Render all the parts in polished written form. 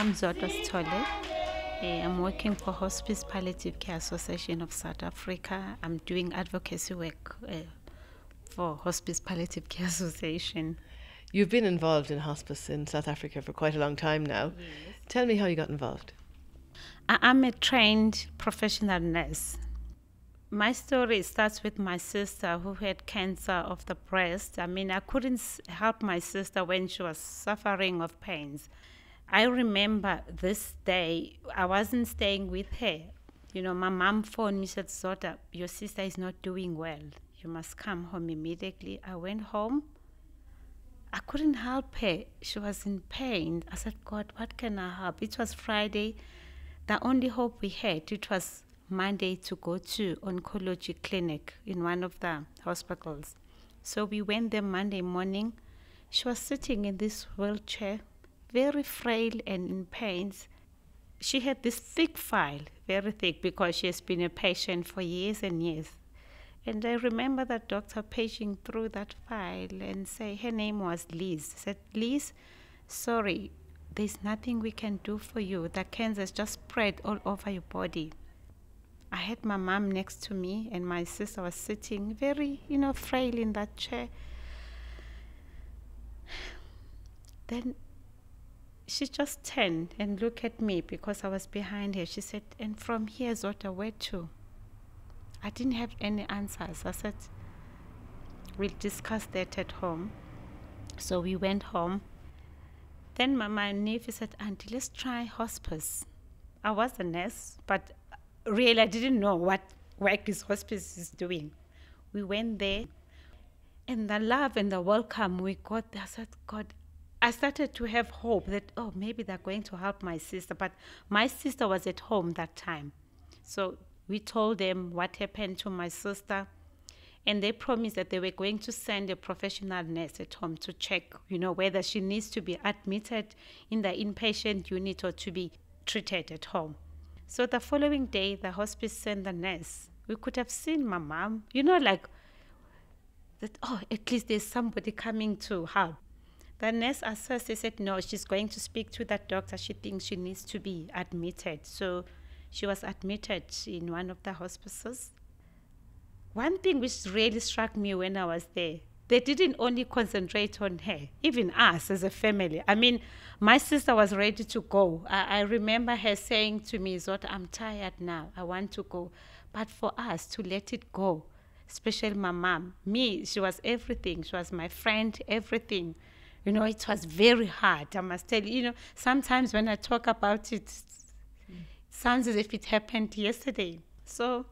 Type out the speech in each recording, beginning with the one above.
I'm Zodwa Sithole. I'm working for Hospice Palliative Care Association of South Africa. I'm doing advocacy work for Hospice Palliative Care Association. You've been involved in hospice in South Africa for quite a long time now. Yes. Tell me how you got involved. I'm a trained professional nurse. My story starts with my sister who had cancer of the breast. I couldn't help my sister when she was suffering of pains. I remember this day, I wasn't staying with her. My mom phoned me, said, Zodwa, your sister is not doing well. You must come home immediately. I went home. I couldn't help her. She was in pain. I said, God, what can I help? It was Friday. The only hope we had, it was Monday to go to oncology clinic in one of the hospitals. So we went there Monday morning. She was sitting in this wheelchair, very frail and in pains. She had this thick file, very thick, because she has been a patient for years and years. And I remember that doctor paging through that file and say, her name was Liz. I said, Liz, sorry, there's nothing we can do for you. The cancer's just spread all over your body. I had my mom next to me and my sister was sitting very, frail in that chair. Then she just turned and looked at me because I was behind her. She said, and from here, Zodwa, where to? I didn't have any answers. I said, we'll discuss that at home. So we went home. Then my nephew said, Auntie, let's try hospice. I was a nurse, but really I didn't know what work this hospice is doing. We went there, and the love and the welcome we got there, I said, God, I started to have hope that, maybe they're going to help my sister. But my sister was at home that time. So we told them what happened to my sister. And they promised that they were going to send a professional nurse at home to check, whether she needs to be admitted in the inpatient unit or to be treated at home. So the following day, the hospice sent the nurse. We could have seen my mom, that, at least there's somebody coming to help. The nurse assessed, they said, no, she's going to speak to that doctor. She thinks she needs to be admitted. So she was admitted in one of the hospices. One thing which really struck me when I was there, they didn't only concentrate on her, even us as a family. My sister was ready to go. I remember her saying to me, Zodwa, I'm tired now. I want to go. But for us to let it go, especially my mom, me, she was everything. She was my friend, everything. It was very hard, I must tell you. Sometimes when I talk about it, it sounds as if it happened yesterday. So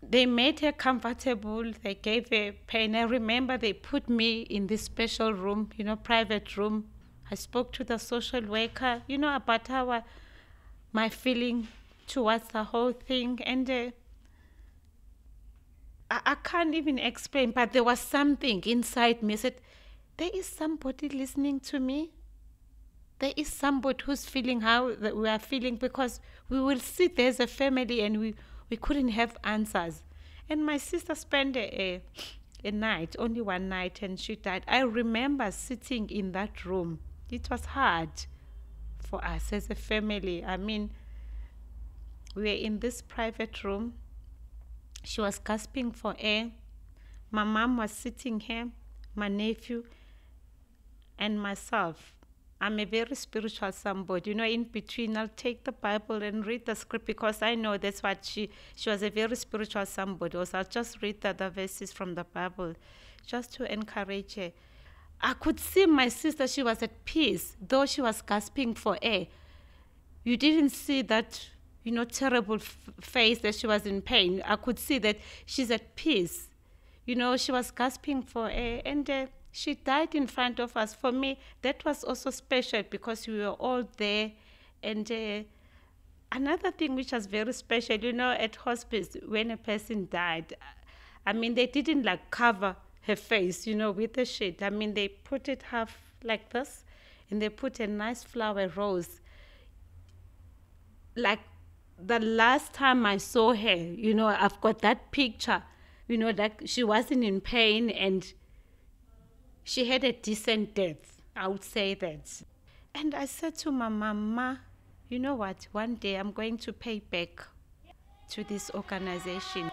they made her comfortable. They gave her pain. I remember they put me in this special room, private room. I spoke to the social worker, about my feeling towards the whole thing. And I can't even explain, but there was something inside me. I said, there is somebody listening to me. There is somebody who's feeling how that we are feeling, because we will sit there as a family and we couldn't have answers. And my sister spent a night, only one night, and she died. I remember sitting in that room. It was hard for us as a family. We were in this private room. She was gasping for air. My mom was sitting here, my nephew, and myself. I'm a very spiritual somebody. In between, I'll take the Bible and read the script, because I know that's what she was a very spiritual somebody. Also, I'll just read the verses from the Bible just to encourage her. I could see my sister, she was at peace, though she was gasping for air. You didn't see that, terrible face that she was in pain. I could see that she's at peace. She was gasping for air, and she died in front of us. For me, that was also special because we were all there. And another thing which was very special, at hospice, when a person died, they didn't cover her face, with a sheet. They put it half like this, and they put a nice flower rose. Like the last time I saw her, I've got that picture, she wasn't in pain and she had a decent death. I would say that. And I said to my mama, you know what? One day I'm going to pay back to this organization.